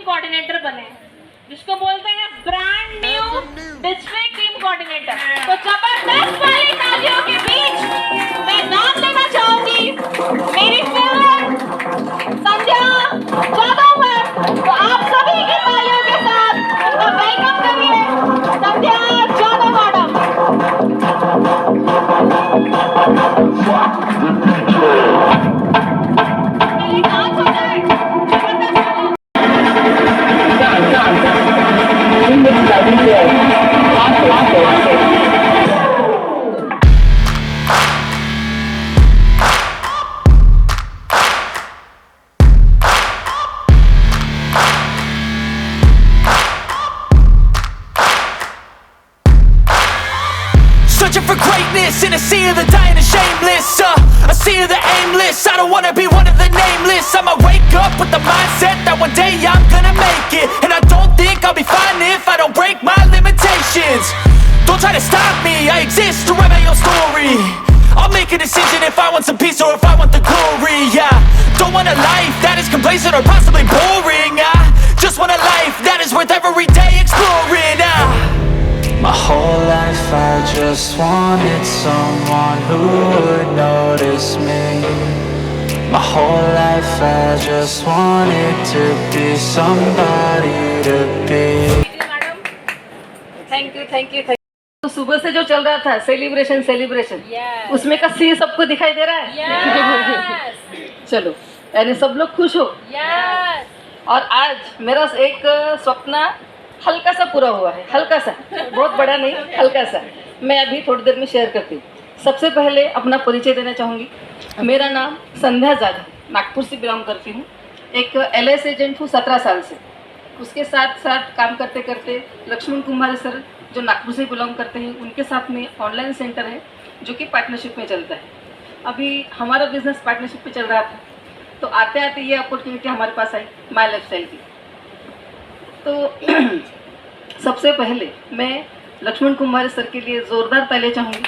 Coordinator बने, जिसको बोलते हैं brand new district team coordinator. तो जबरदस्त वाली तालियों के बीच मैं नाम लेना चाहूंगी मेरी फेवरेट संध्या जादव मैम। तो आप सभी की तालियों के साथ उनका वेलकम करिए, Sandhya Jadhav madam. Searching for greatness in a sea of the dying and shameless, a sea of the aimless. I don't wanna be one of the nameless. I'ma wake up with the mindset that one day I'm gonna make it, and I don't think I'll be fine if I don't break my limitations. Don't try to stop me, I exist to write my own story. I'll make a decision if I want some peace or if I want the glory. Yeah, don't want a life that is complacent or possibly boring. I just want a life that is worth every day exploring. My whole life I just wanted someone who would notice me. My whole life I just wanted to be somebody to be. Thank you thank you thank you. तो सुबह से जो चल रहा था celebration celebration, उसमें का सी सबको दिखाई दे रहा है। चलो यानी सब लोग खुश हो। और आज मेरा एक सपना हल्का सा पूरा हुआ है, हल्का सा, बहुत बड़ा नहीं, हल्का सा। मैं अभी थोड़ी देर में शेयर करती हूँ। सबसे पहले अपना परिचय देना चाहूँगी। मेरा नाम संध्या जादव, नागपुर से बिलोंग करती हूँ। एक LS एजेंट हूँ 17 साल से। उसके साथ साथ काम करते करते लक्ष्मण कुमार सर जो नागपुर से बिलोंग करते हैं, उनके साथ में ऑनलाइन सेंटर है जो कि पार्टनरशिप में चलता है। अभी हमारा बिजनेस पार्टनरशिप पे चल रहा था, तो आते आते ये अपॉर्चुनिटी हमारे पास आई माई लाइफस्टाइल की। तो सबसे पहले मैं लक्ष्मण कुमार सर के लिए ज़ोरदार तालियां चाहूँगी,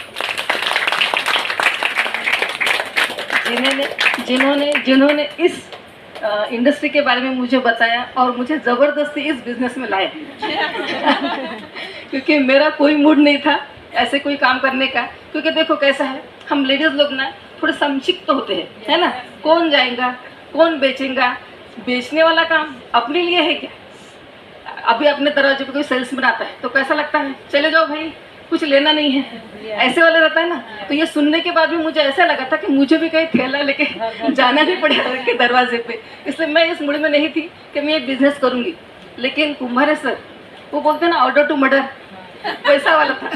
जिन्होंने इस इंडस्ट्री के बारे में मुझे बताया और मुझे ज़बरदस्ती इस बिज़नेस में लाया। क्योंकि मेरा कोई मूड नहीं था ऐसे कोई काम करने का। क्योंकि देखो कैसा है, हम लेडीज़ लोग ना थोड़े संक्षिप्त होते हैं, है ना। कौन जाएगा, कौन बेचेगा, बेचने वाला काम अपने लिए है क्या। अभी अपने दरवाजे पे कोई सेल्समैन आता है तो कैसा लगता है, चले जाओ भाई, कुछ लेना नहीं है, ऐसे वाले रहता है ना। तो ये सुनने के बाद भी मुझे ऐसा लगा था कि मुझे भी कहीं थैला लेके जाना भी पड़ेगा के दरवाजे पे। इसलिए मैं इस मूड में नहीं थी कि मैं ये बिजनेस करूँगी। लेकिन कुम्हारे सर वो बोलते हैं ना, ऑर्डर टू मर्डर, वैसा वाला था।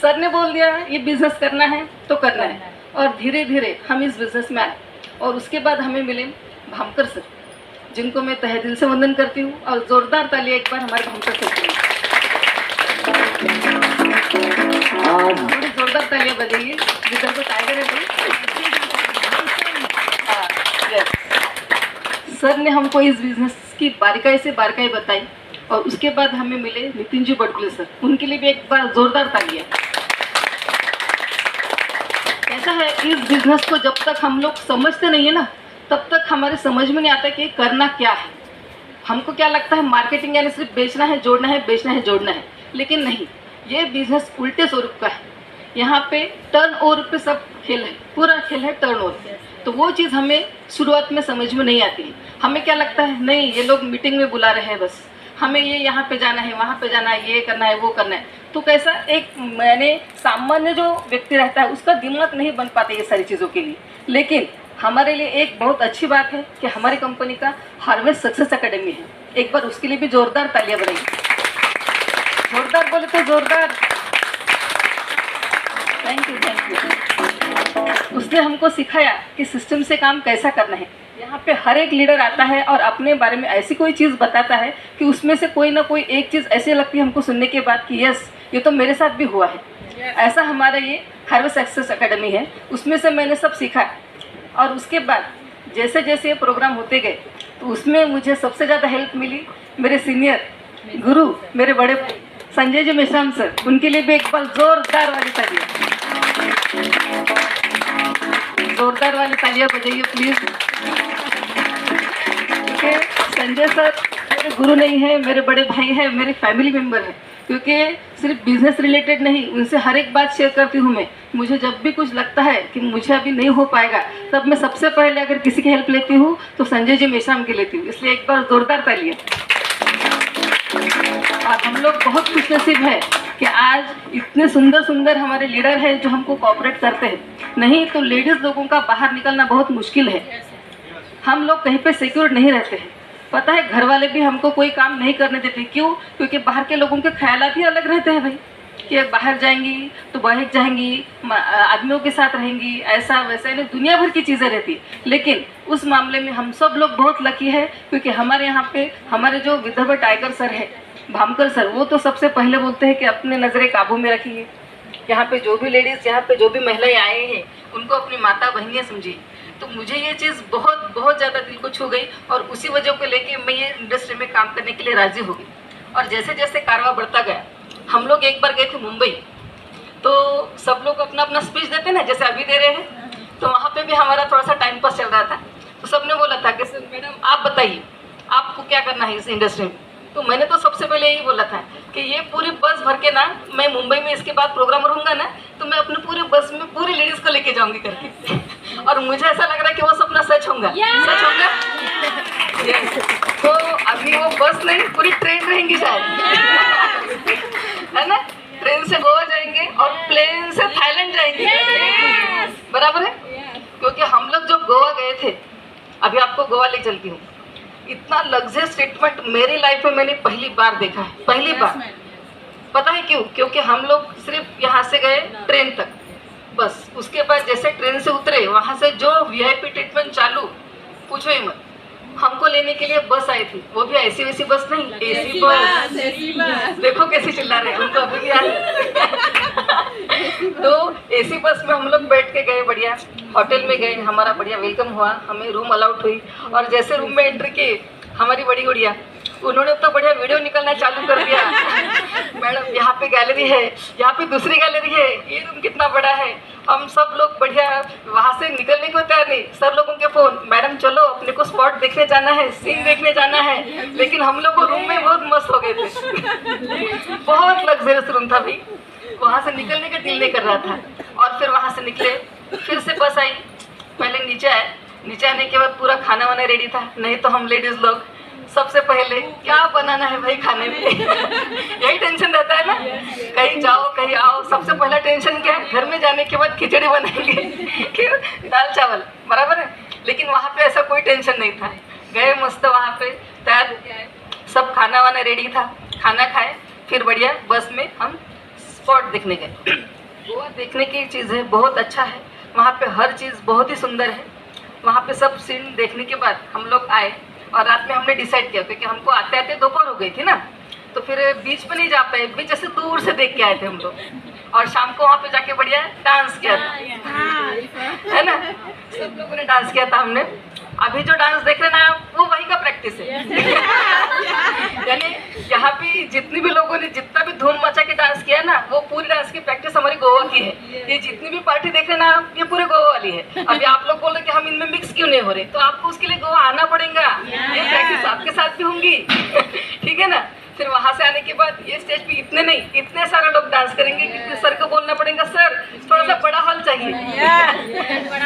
सर ने बोल दिया ये बिजनेस करना है तो करना है, और धीरे धीरे हम इस बिजनेस में आए। और उसके बाद हमें मिले भामकर सर, जिनको मैं तहे दिल से वंदन करती हूँ। और ज़ोरदार तालियां एक बार हमारे भामकर सर के लिए। थोड़ी ज़ोरदार तालियां बजाइए, जिधर को टाइगर है। सर ने हमको इस बिजनेस की बारीकाई से बारीकाई बताई। और उसके बाद हमें मिले नितिन जी बड़कुले सर, उनके लिए भी एक बार ज़ोरदार तालियां। ऐसा है, इस बिजनेस को जब तक हम लोग समझते नहीं है ना, तब तक हमारे समझ में नहीं आता कि करना क्या है। हमको क्या लगता है, मार्केटिंग यानी सिर्फ बेचना है, जोड़ना है, बेचना है, जोड़ना है। लेकिन नहीं, ये बिजनेस उल्टे स्वरूप का है। यहाँ पे टर्न ओवर पे सब खेल है, पूरा खेल है टर्न ओवर। तो वो चीज़ हमें शुरुआत में समझ में नहीं आती है। हमें क्या लगता है, नहीं ये लोग मीटिंग में बुला रहे हैं, बस हमें ये यहाँ पे जाना है, वहाँ पे जाना है, ये करना है, वो करना है। तो कैसा एक मैंने सामान्य जो व्यक्ति रहता है उसका दिमाग नहीं बन पाते ये सारी चीज़ों के लिए। लेकिन हमारे लिए एक बहुत अच्छी बात है कि हमारी कंपनी का हार्वेस्ट सक्सेस एकेडमी है। एक बार उसके लिए भी जोरदार तालियां बजाइए। जोरदार बोले तो जोरदार। Thank you. उसने हमको सिखाया कि सिस्टम से काम कैसा करना है। यहाँ पे हर एक लीडर आता है और अपने बारे में ऐसी कोई चीज़ बताता है कि उसमें से कोई ना कोई एक चीज़ ऐसी लगती है हमको सुनने के बाद कि यस, ये तो मेरे साथ भी हुआ है। ऐसा हमारा ये हार्वेस्ट सक्सेस एकेडमी है, उसमें से मैंने सब सीखा। और उसके बाद जैसे जैसे ये प्रोग्राम होते गए तो उसमें मुझे सबसे ज़्यादा हेल्प मिली मेरे सीनियर गुरु, मेरे बड़े संजय जी मेश्राम सर। उनके लिए भी एक बार जोरदार वाली तालियां, जोरदार वाली तालियां बजाइए प्लीज़। संजय सर मेरे गुरु नहीं है, मेरे बड़े भाई हैं, मेरे फैमिली मेम्बर हैं, क्योंकि सिर्फ बिजनेस रिलेटेड नहीं, उनसे हर एक बात शेयर करती हूँ मैं। मुझे जब भी कुछ लगता है कि मुझे अभी नहीं हो पाएगा, तब मैं सबसे पहले अगर किसी की हेल्प लेती हूँ तो संजय जी मेश्राम की लेती हूँ। इसलिए एक बार जोरदार तालियां। और हम लोग बहुत खुशनसीब है कि आज इतने सुंदर सुंदर हमारे लीडर हैं जो हमको कोऑपरेट करते हैं। नहीं तो लेडीज़ लोगों का बाहर निकलना बहुत मुश्किल है। हम लोग कहीं पे सिक्योर नहीं रहते हैं। पता है, घर वाले भी हमको कोई काम नहीं करने देते। क्यों? क्योंकि बाहर के लोगों के ख्यालात ही अलग रहते हैं भाई, कि बाहर जाएंगी तो बहक जाएंगी, आदमियों के साथ रहेंगी, ऐसा वैसा, यानी दुनिया भर की चीज़ें रहती। लेकिन उस मामले में हम सब लोग बहुत लकी है, क्योंकि हमारे यहाँ पे हमारे जो विधवा टाइगर सर है, भामकर सर, वो तो सबसे पहले बोलते हैं कि अपने नज़रें काबू में रखिए। यहाँ पे जो भी लेडीज़, यहाँ पे जो भी महिलाएं आए हैं, उनको अपनी माता बहनियाँ समझिए। तो मुझे ये चीज़ बहुत बहुत ज़्यादा दिल को छू गई, और उसी वजह को लेके मैं ये इंडस्ट्री में काम करने के लिए राज़ी हो गई। और जैसे जैसे कारवा बढ़ता गया, हम लोग एक बार गए थे मुंबई, तो सब लोग अपना अपना स्पीच देते ना, जैसे अभी दे रहे हैं, तो वहाँ पे भी हमारा थोड़ा सा टाइम पास चल रहा था। तो सबने बोला था कि सर मैडम आप बताइए आपको क्या करना है इस इंडस्ट्री में। तो मैंने तो सबसे पहले यही बोला था कि ये पूरी बस भर के ना, मैं मुंबई में इसके बाद प्रोग्राम रहूँगा ना, तो मैं अपने पूरे बस में पूरी लेडीज़ को लेके जाऊँगी करके। और मुझे ऐसा लग रहा है कि वो सपना सच होगा। सच होगा। तो अभी वो बस नहीं, पूरी ट्रेन रहेंगी शायद, है ना। ट्रेन से गोवा जाएंगे और प्लेन से थाईलैंड जाएंगे। बराबर है, क्योंकि हम लोग जब गोवा गए थे, अभी आपको गोवा ले चलती हूँ, इतना लग्जरियस ट्रीटमेंट मेरी लाइफ में मैंने पहली बार देखा है, पहली बार। पता है क्यों? क्योंकि हम लोग सिर्फ यहाँ से गए ट्रेन तक, बस उसके बाद जैसे ट्रेन से उतरे, वहाँ से जो वीआईपी ट्रीटमेंट चालू, पूछो ही मत। हमको लेने के लिए बस आई थी, वो भी ऐसी वैसी बस नहीं, एसी बस। देखो कैसे चिल्ला रहे हैं, उनको अभी भी तो एसी बस में हम लोग बैठ के गए, बढ़िया होटल में गए, हमारा बढ़िया वेलकम हुआ, हमें रूम अलाउड हुई। और जैसे रूम में एंट्री की, हमारी बड़ी गुड़िया, उन्होंने तो बढ़िया वीडियो निकलना चालू कर दिया। मैडम यहाँ पे गैलरी है, यहाँ पे दूसरी गैलरी है, ये रूम कितना बड़ा है। हम सब लोग बढ़िया वहाँ से निकलने को तैयार नहीं, सब लोगों के फ़ोन, मैडम चलो अपने को स्पॉट देखने जाना है, सीन देखने जाना है। लेकिन हम लोग को रूम में बहुत मस्त हो गए थे। बहुत लग्जरियस रूम था भाई, वहाँ से निकलने का दिल नहीं कर रहा था। और फिर वहाँ से निकले, फिर से बस आई, पहले नीचे आए, नीचे आने के बाद पूरा खाना वाना रेडी था। नहीं तो हम लेडीज़ लोग सबसे पहले क्या बनाना है भाई खाने में, यही टेंशन रहता है ना। कहीं जाओ कहीं आओ, सबसे पहला टेंशन क्या है? घर में जाने के बाद खिचड़ी बनाएंगे कि दाल चावल, बराबर है। लेकिन वहाँ पे ऐसा कोई टेंशन नहीं था। गए मस्त, वहाँ पे तैयार हो गया, सब खाना वाना रेडी था, खाना खाए, फिर बढ़िया बस में हम स्पॉट देखने गए। गोवा देखने की चीज़ है, बहुत अच्छा है, वहाँ पे हर चीज़ बहुत ही सुंदर है। वहाँ पे सब सीन देखने के बाद हम लोग आए, और रात में हमने डिसाइड किया, क्योंकि हमको आते आते दोपहर हो गई थी ना, तो फिर बीच पे नहीं जा पाए, बीच ऐसे दूर से देख के आए थे हम लोग। और शाम को वहाँ पे जाके बढ़िया डांस किया था, है ना, सब लोगों ने डांस किया था। हमने अभी जो डांस देख रहे ना, वो वही का प्रैक्टिस है। यानी यहाँ पे जितनी भी लोगों ने जितना भी धूम मचा के डांस किया ना, वो पूरी डांस की प्रैक्टिस हमारी गोवा की है। ये जितनी भी पार्टी देख रहे ना, ये पूरे गोवा वाली है। अभी आप लोग बोल रहे कि हम इनमें मिक्स क्यों नहीं हो रहे, तो आपको उसके लिए गोवा आना पड़ेगा, ये प्रैक्टिस आपके साथ भी होंगी। ठीक है ना। फिर वहाँ से आने के बाद ये स्टेज पे इतने नहीं, इतने सारे लोग डांस करेंगे कि सर को बोलना पड़ेगा, सर थोड़ा सा बड़ा हॉल चाहिए।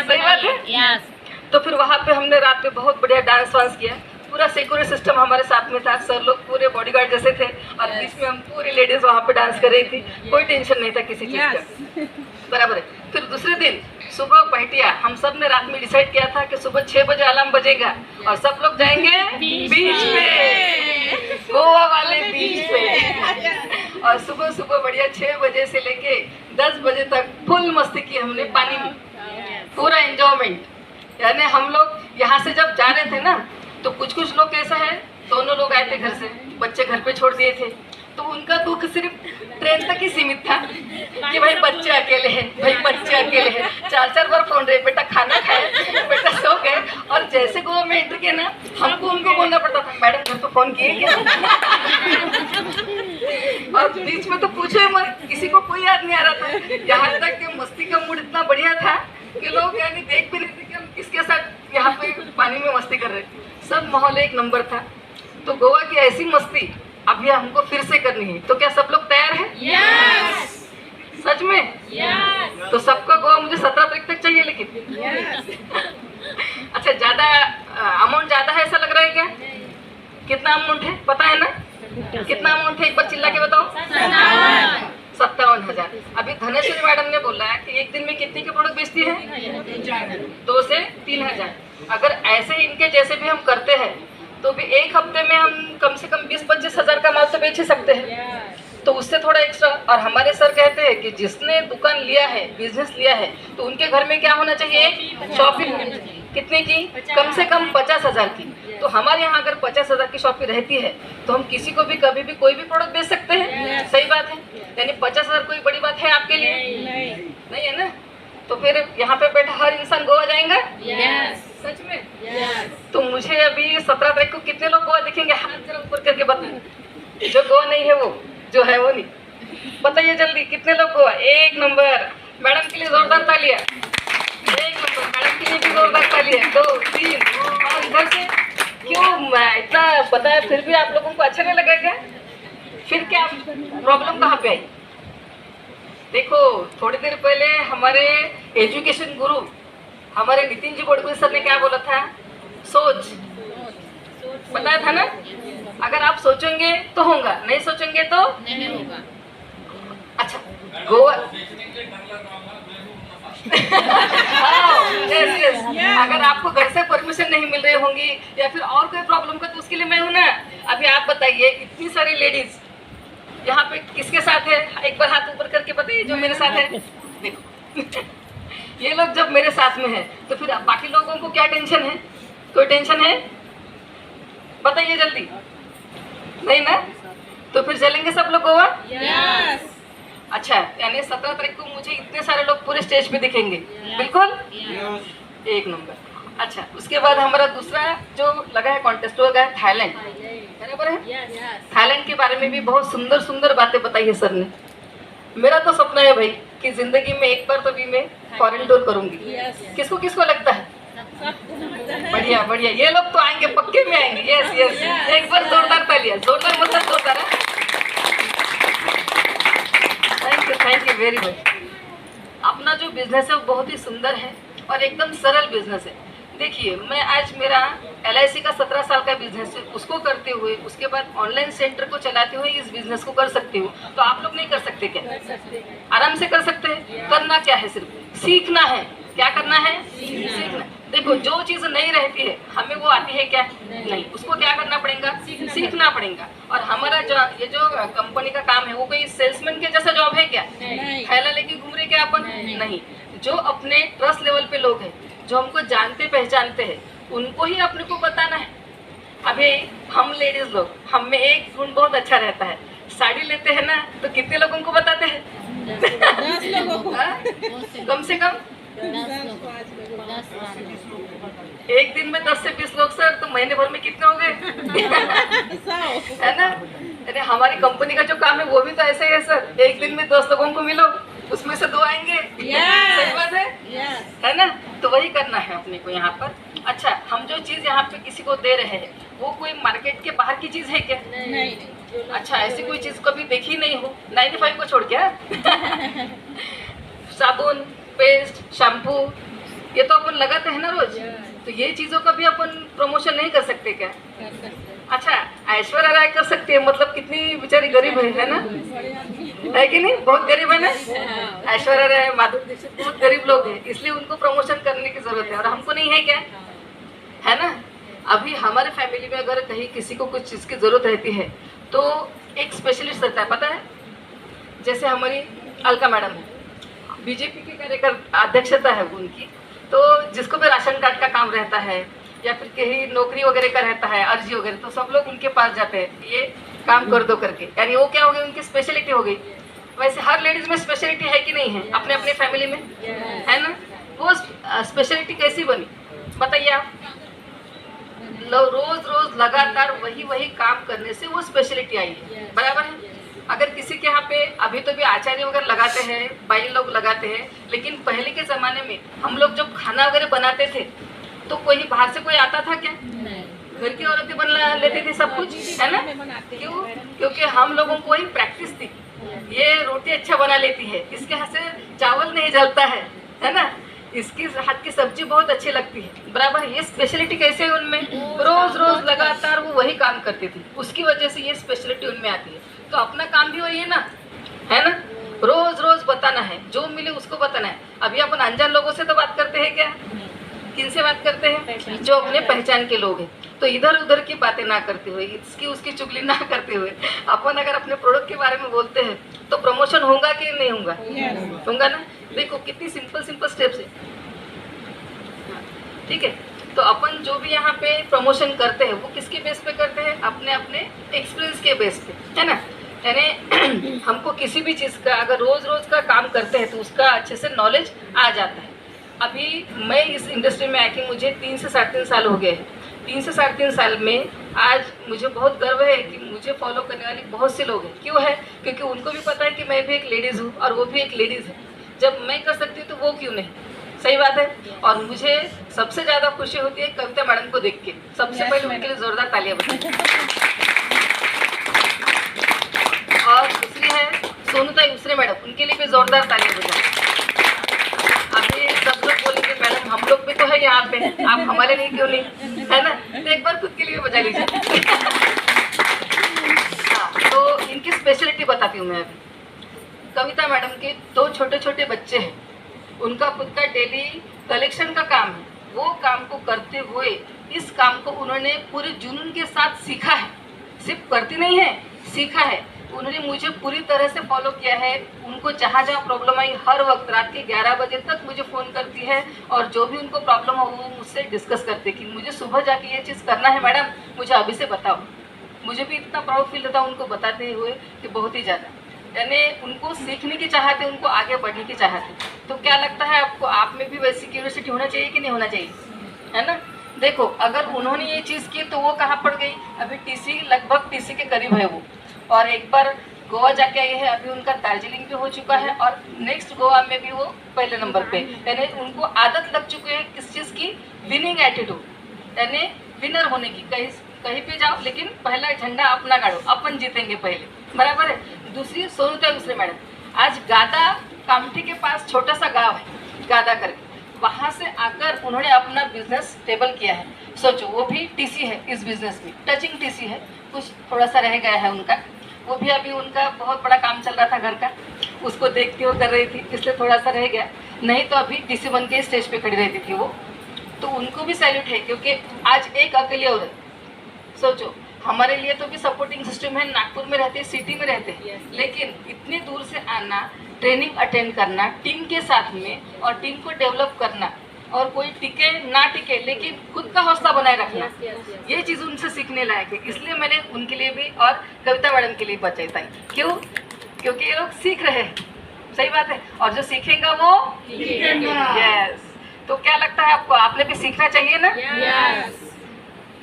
सही बात है। तो फिर वहाँ पे हमने रात में बहुत बढ़िया डांस वांस किया, पूरा सिक्योरिटी सिस्टम हमारे साथ में था, सर लोग पूरे बॉडीगार्ड जैसे थे, और बीच में हम पूरी लेडीज़ वहाँ पे डांस कर रही थी, कोई टेंशन नहीं था किसी चीज़ का, बराबर है। फिर दूसरे दिन सुबह पहटिया, हम सब ने रात में डिसाइड किया था कि सुबह 6 बजे अलार्म बजेगा और सब लोग जाएंगे बीच पे, गोवा वाले बीच पे। और सुबह सुबह बढ़िया 6 बजे से लेके 10 बजे तक फुल मस्ती की हमने पानी में, पूरा एंजॉयमेंट। यानी हम लोग यहाँ से जब जा रहे थे ना, तो कुछ लोग कैसा है, दोनों लोग आए थे घर से, बच्चे घर पे छोड़ दिए थे, तो उनका दुख सिर्फ ट्रेन तक ही सीमित था कि भाई बच्चे अकेले हैं, भाई बच्चे अकेले हैं। 4-4 बार फोन रहे, बेटा खाना खाए, बेटा सो गए। और जैसे गोवा में एंट्री किया ना, हमको उनको बोलना पड़ता था, मैडम घर पे फोन किए क्या? और बीच में तो पूछो मत, किसी को कोई याद नहीं आ रहा था। यहाँ तक कि मस्ती का मूड इतना बढ़िया था कि लोग यानी देख भी नहीं थे कि हम किसके साथ यहाँ पे पानी में मस्ती कर रहे थे। सब माहौल एक नंबर था, तो गोवा की ऐसी मस्ती अभी हमको फिर से करनी है, तो क्या सब लोग तैयार हैं? यस सच में? यस तो सबका गोवा मुझे 17 तारीख तक चाहिए लेकिन। अच्छा, ज्यादा अमाउंट ज्यादा है ऐसा लग रहा है क्या? कितना अमाउंट है पता है ना? कितना अमाउंट है एक बार चिल्ला के बताओ। 57,000। अभी धनेश्वरी मैडम ने बोला है कि एक दिन में कितने के प्रोडक्ट बेचती है? 2 से 3,000। अगर ऐसे इनके जैसे भी हम करते हैं तो भी एक हफ्ते में हम कम से कम 20-25 हजार का माल तो बेच ही सकते हैं, तो उससे थोड़ा एक्स्ट्रा। और हमारे सर कहते हैं कि जिसने दुकान लिया है, बिजनेस लिया है, तो उनके घर में क्या होना चाहिए? शॉपिंग। कितने की? कम से कम 50,000 की। तो हमारे यहाँ अगर 50,000 की शॉपिंग रहती है तो हम किसी को भी कभी भी कोई भी प्रोडक्ट बेच सकते हैं। सही बात है? यानी 50,000 कोई बड़ी बात है आपके लिए? नहीं है ना? तो फिर यहाँ पे बैठा हर इंसान गोवा जाएगा? सच में? तो मुझे अभी 17 तारीख को कितने लोग गोवा दिखेंगे? हाथ जरा ऊपर करके बताएं। जो गोवा नहीं है वो, जो है वो नहीं, बताइए जल्दी कितने लोग गोवा? 1 नंबर। मैडम के लिए जोरदार तालियां। 1 नंबर। मैडम के लिए भी जोरदार तालियां। 2, 3 और इधर से क्यों मैं इतना बताया फिर भी आप लोगों को अच्छा नहीं लगा क्या? फिर क्या प्रॉब्लम कहाँ पे आई? देखो, थोड़ी देर पहले हमारे एजुकेशन गुरु हमारे नितिन जी गडकरी सर ने क्या बोला था? सोच। बताया था ना? अगर आप सोचेंगे तो होगा, नहीं सोचेंगे तो नहीं होगा। अच्छा, गोवा हाँ, yes. अगर आपको घर से परमिशन नहीं मिल रही होंगी या फिर और कोई प्रॉब्लम का, तो उसके लिए मैं हूं ना। अभी आप बताइए, इतनी सारी लेडीज यहाँ पे किसके साथ है? एक बार हाथ ऊपर करके बताइए जो मेरे साथ है। देखो ये लोग जब मेरे साथ में है तो फिर बाकी लोगों को क्या टेंशन है? कोई टेंशन है? बताइए जल्दी। नहीं ना? तो फिर चलेंगे सब लोग गोवा? यस अच्छा, यानी 17 तारीख को मुझे इतने सारे लोग पूरे स्टेज पे दिखेंगे? बिल्कुल 1 नंबर। अच्छा, उसके बाद हमारा दूसरा जो लगा है कॉन्टेस्ट, वो लगा है थाईलैंड। बराबर है? थाईलैंड के बारे में भी बहुत सुंदर सुंदर बातें बताई है सर ने। मेरा तो सपना है भाई कि जिंदगी में एक बार तो भी मैं फॉरेन टूर करूंगी। किसको किसको लगता है? बढ़िया बढ़िया, ये लोग तो आएंगे, पक्के में आएंगे। यस यस, एक बार जोरदार तालियां। जोरदार मतलब जोरदार है। Thank you very much. अपना जो बिजनेस है वो बहुत ही सुंदर है और एकदम सरल बिजनेस है। देखिए, मैं आज मेरा LIC का 17 साल का बिजनेस है, उसको करते हुए उसके बाद ऑनलाइन सेंटर को चलाते हुए इस बिजनेस को कर सकती हूँ। तो आप लोग नहीं कर सकते क्या? आराम से कर सकते हैं। करना क्या है? सिर्फ सीखना है। क्या करना है? सीखना। देखो, जो चीज़ नहीं रहती है हमें वो आती है क्या? नहीं। उसको क्या करना पड़ेगा? सीखना पड़ेगा। और हमारा जो ये जो कंपनी का काम है वो कोई सेल्समैन के जैसा जॉब है क्या? थैला लेके घूम रहे क्या अपन? नहीं। जो अपने ट्रस्ट लेवल पे लोग हैं, जो हमको जानते पहचानते हैं, उनको ही अपने को बताना है। अभी हम लेडीज लोग, हम में एक गुण बहुत अच्छा रहता है, साड़ी लेते हैं ना तो कितने लोगों को बताते हैं? 10 लोगों को। कम से कम 10 एक दिन में 10 से 20 लोग सर, तो महीने भर में कितने हो गए? है ना? अरे हमारी कंपनी का जो काम है वो भी तो ऐसे ही है सर। एक दिन में 10 लोगों को मिलो, उसमें से 2 आएंगे। सही बात है ना? तो वही करना है अपने को यहाँ पर। अच्छा, हम जो चीज़ यहाँ पे किसी को दे रहे हैं वो कोई मार्केट के बाहर की चीज़ है क्या? नहीं। अच्छा, ऐसी कोई चीज़ कभी देखी नहीं हो 95 को छोड़ के। साबुन, पेस्ट, शैम्पू, ये तो अपन लगाते हैं ना रोज। तो ये चीज़ों का भी अपन प्रमोशन नहीं कर सकते क्या? अच्छा, ऐश्वर्या राय कर सकती है, मतलब कितनी बेचारी गरीब है ना? है कि नहीं? बहुत गरीब है ना? ऐश्वर्या राय, माधुरी दीक्षित बहुत गरीब लोग हैं, इसलिए उनको प्रमोशन करने की जरूरत है और हमको नहीं है क्या? है ना? अभी हमारे फैमिली में अगर कहीं किसी को कुछ चीज़ की जरूरत रहती है तो एक स्पेशलिस्ट रहता है, पता है? जैसे हमारी अलका मैडम है, बीजेपी के कार्यकर्ता अध्यक्षता है उनकी, तो जिसको भी राशन कार्ड का काम रहता है या फिर कहीं नौकरी वगैरह का रहता है, अर्जी वगैरह, तो सब लोग उनके पास जाते हैं, ये काम कर दो करके। यानी वो क्या हो गई? उनकी स्पेशलिटी हो गई। वैसे हर लेडीज में स्पेशलिटी है कि नहीं है? अपने अपने फैमिली में है ना? वो स्पेशलिटी कैसी बनी बताइए आप? रोज रोज लगातार वही काम करने से वो स्पेशलिटी आई है। बराबर है? अगर किसी के यहाँ पे अभी तो भी आचार्य वगैरह लगाते हैं, बाई लोग लगाते हैं, लेकिन पहले के ज़माने में हम लोग जब खाना वगैरह बनाते थे तो कोई बाहर से कोई आता था क्या? घर की औरतें बना लेती थी सब कुछ, है ना? क्यों? क्योंकि हम लोगों को वही प्रैक्टिस थी। ये रोटी अच्छा बना लेती है, इसके हाथ से चावल नहीं जलता है ना? इसकी हाथ की सब्जी बहुत अच्छी लगती है, बराबर। ये स्पेशलिटी कैसे है उनमें, रोज रोज लगातार वो वही काम करती थी, उसकी वजह से ये स्पेशलिटी उनमें आती है। तो अपना काम भी वही है ना? रोज रोज बताना है, जो मिले उसको बताना है। अभी अपन अनजान लोगों से तो बात करते हैं क्या? किन से बात करते हैं? जो अपने पहचान के लोग हैं। तो इधर उधर की बातें ना करते हुए, इसकी उसकी चुगली ना करते हुए, अपन अगर अपने प्रोडक्ट के बारे में बोलते हैं तो प्रमोशन होगा कि नहीं होगा? होगा ना? देखो कितनी सिंपल स्टेप्स है, ठीक है। तो अपन जो भी यहाँ पे प्रमोशन करते हैं वो किसके बेस पे करते हैं? अपने अपने एक्सपीरियंस के बेस पे, है ना? यानी हमको किसी भी चीज़ का अगर रोज रोज का काम करते हैं तो उसका अच्छे से नॉलेज आ जाता है। अभी मैं इस इंडस्ट्री में आके मुझे 3 से 3.5 साल हो गए हैं। 3 से 3.5 साल में आज मुझे बहुत गर्व है कि मुझे फॉलो करने वाले बहुत से लोग हैं। क्यों है? क्योंकि उनको भी पता है कि मैं भी एक लेडीज़ हूँ और वो भी एक लेडीज़ है। जब मैं कर सकती हूँ तो वो क्यों नहीं? सही बात है। और मुझे सबसे ज़्यादा खुशी होती है कविता मैडम को देख के। सबसे पहले उनके लिए ज़ोरदार तालियां बजाएं। और दूसरी है सोनूताई उसरे मैडम, उनके लिए भी ज़ोरदार तालियां बजाएं। अभी सब लोग बोलेंगे मैडम हम लोग भी तो है यहाँ पे, आप हमारे लिए क्यों नहीं, है ना? तो एक बार खुद के लिए बजा लीजिए। हाँ, तो इनकी स्पेशलिटी बताती हूँ मैं अभी। कविता मैडम के 2 छोटे छोटे बच्चे हैं, उनका खुद का डेली कलेक्शन का काम है। वो काम को करते हुए इस काम को उन्होंने पूरे जुनून के साथ सीखा है। सिर्फ करती नहीं है, सीखा है। उन्होंने मुझे पूरी तरह से फॉलो किया है। उनको जहाँ जहाँ प्रॉब्लम आई हर वक्त रात के 11 बजे तक मुझे फ़ोन करती है और जो भी उनको प्रॉब्लम हो वो मुझसे डिस्कस करते कि मुझे सुबह जाके ये चीज़ करना है मैडम, मुझे अभी से बताओ। मुझे भी इतना प्राउड फील होता उनको बताते हुए कि बहुत ही ज़्यादा, यानी उनको सीखने की चाहत है, उनको आगे बढ़ने की चाहत है। तो क्या लगता है आपको, आप में भी वैसी क्यूरियोसिटी होना चाहिए कि नहीं होना चाहिए, है ना? देखो अगर उन्होंने ये चीज़ की तो वो कहाँ पड़ गई? अभी टीसी लगभग टीसी के करीब है वो, और एक बार गोवा जाके आए हैं। अभी उनका दार्जिलिंग भी हो चुका है और नेक्स्ट गोवा में भी वो पहले नंबर पे, यानी उनको आदत लग चुकी है किस चीज़ की? विनिंग एटीट्यूड, यानी विनर होने की। कहीं पे जाओ लेकिन पहला झंडा अपना गाड़ो, अपन जीतेंगे पहले, बराबर है। दूसरी सोनूताई उसरे मैडम, आज गादा कामठी के पास छोटा सा गांव है गादा करके, वहाँ से आकर उन्होंने अपना बिजनेस स्टेबल किया है। सोचो वो भी टीसी है, इस बिजनेस में टचिंग टीसी है, कुछ थोड़ा सा रह गया है उनका। वो भी अभी उनका बहुत बड़ा काम चल रहा था घर का, उसको देखती हुए कर रही थी, इसलिए थोड़ा सा रह गया, नहीं तो अभी टीसी बन के स्टेज पे खड़ी रहती थी वो। तो उनको भी सैल्यूट है क्योंकि आज एक अकेली औरत, सोचो हमारे लिए तो भी सपोर्टिंग सिस्टम है, नागपुर में रहते हैं, सिटी में रहते हैं, लेकिन इतनी दूर से आना, ट्रेनिंग अटेंड करना टीम के साथ में और टीम को डेवलप करना, और कोई टिके ना टिके लेकिन खुद का हौसला बनाए रखना, ये चीज़ उनसे सीखने लायक है। इसलिए मैंने उनके लिए भी और कविता मैडम के लिए बताई। क्यों? क्योंकि ये लोग सीख रहे हैं, सही बात है, और जो सीखेगा वो यस। तो क्या लगता है आपको, आपने भी सीखना चाहिए ना?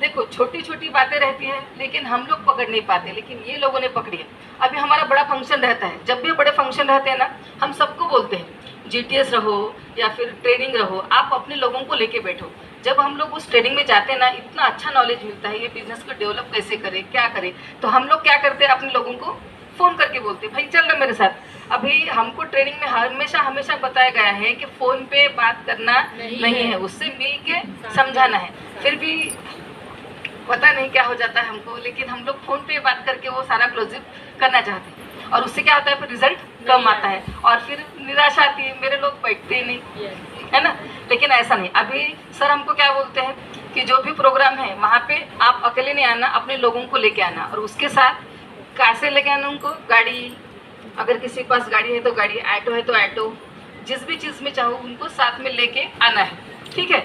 देखो छोटी छोटी बातें रहती हैं लेकिन हम लोग पकड़ नहीं पाते, लेकिन ये लोगों ने पकड़ी है। अभी हमारा बड़ा फंक्शन रहता है, जब भी बड़े फंक्शन रहते हैं ना, हम सबको बोलते हैं जीटीएस रहो या फिर ट्रेनिंग रहो, आप अपने लोगों को लेके बैठो। जब हम लोग उस ट्रेनिंग में जाते हैं ना, इतना अच्छा नॉलेज मिलता है, ये बिजनेस को डेवलप कैसे करें, क्या करें। तो हम लोग क्या करते हैं, अपने लोगों को फ़ोन करके बोलते हैं भाई चल रहे मेरे साथ। अभी हमको ट्रेनिंग में हमेशा बताया गया है कि फ़ोन पे बात करना नहीं है, उससे मिल के समझाना है। फिर भी पता नहीं क्या हो जाता है हमको, लेकिन हम लोग फ़ोन पे बात करके वो सारा क्लोजिव करना चाहते हैं, और उससे क्या होता है फिर रिजल्ट कम आता है और फिर निराशा आती है, मेरे लोग बैठते ही नहीं, है ना। लेकिन ऐसा नहीं, अभी सर हमको क्या बोलते हैं कि जो भी प्रोग्राम है वहाँ पे आप अकेले नहीं आना, अपने लोगों को लेके आना, और उसके साथ कैसे लेके आना उनको, गाड़ी, अगर किसी के पास गाड़ी है तो गाड़ी, ऑटो है तो ऑटो, जिस भी चीज़ में चाहो उनको साथ में लेके आना है, ठीक है।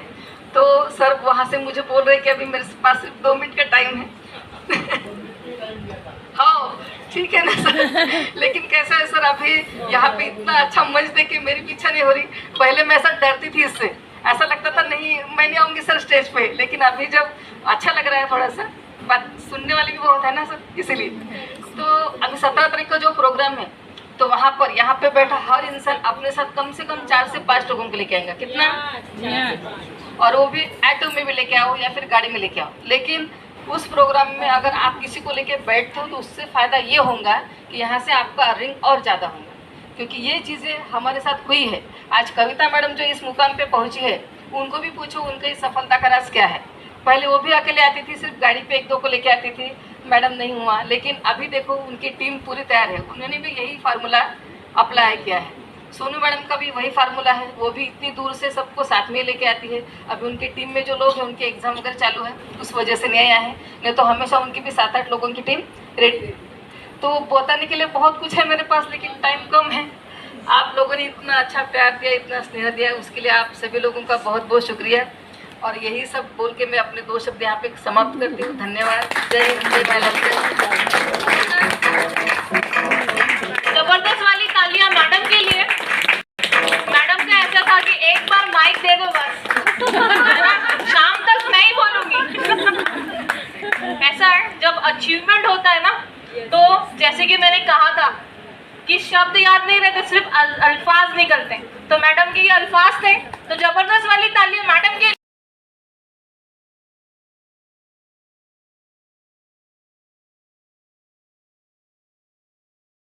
तो सर वहाँ से मुझे बोल रहे कि अभी मेरे पास सिर्फ 2 मिनट का टाइम है। हाँ ठीक है ना सर, लेकिन कैसा है सर, अभी यहाँ पे इतना अच्छा मंच देख के मेरी पीछा नहीं हो रही। पहले मैं सर डरती थी इससे, ऐसा लगता था नहीं मैं नहीं आऊँगी सर स्टेज पे, लेकिन अभी जब अच्छा लग रहा है, थोड़ा सा बात सुनने वाले भी बहुत है ना सर, इसीलिए। तो अभी 17 तारीख का जो प्रोग्राम है, तो वहाँ पर यहाँ पे बैठा हर इंसान अपने साथ कम से कम 4 से 5 लोगों को लेके आएगा। कितना? और वो भी ऑटो में भी लेके आओ या फिर गाड़ी में लेके आओ। लेकिन उस प्रोग्राम में अगर आप किसी को लेके बैठते हो तो उससे फ़ायदा ये होगा कि यहाँ से आपका अर्निंग और ज़्यादा होगा, क्योंकि ये चीज़ें हमारे साथ हुई है। आज कविता मैडम जो इस मुकाम पे पहुँची है, उनको भी पूछो उनकी सफलता का राज क्या है। पहले वो भी अकेले आती थी, सिर्फ गाड़ी पे 1-2 को लेके आती थी, मैडम नहीं हुआ। लेकिन अभी देखो उनकी टीम पूरी तैयार है, उन्होंने भी यही फार्मूला अप्लाई किया है। सोनू मैडम का भी वही फार्मूला है, वो भी इतनी दूर से सबको साथ में लेके आती है। अभी उनकी टीम में जो लोग हैं उनके एग्जाम वगैरह चालू है, उस वजह से नहीं आया है, नहीं तो हमेशा उनकी भी 7-8 लोगों की टीम रेडी। तो बताने के लिए बहुत कुछ है मेरे पास, लेकिन टाइम कम है। आप लोगों ने इतना अच्छा प्यार दिया, इतना स्नेह दिया, उसके लिए आप सभी लोगों का बहुत बहुत शुक्रिया। और यही सब बोल के मैं अपने 2 शब्द यहाँ पे समाप्त करती हूँ। धन्यवाद। जय हिंद, जय महिला। जबरदस्त वाली तालियां मैडम के लिए। मैडम का ऐसा था कि एक बार माइक दे दो बस, शाम तक मैं ही बोलूंगी। ऐसा है जब अचीवमेंट होता है ना, तो जैसे कि मैंने कहा था कि शब्द याद नहीं रहते, सिर्फ अल्फाज निकलते हैं। तो मैडम के ये अल्फाज थे, तो जबरदस्त वाली तालियां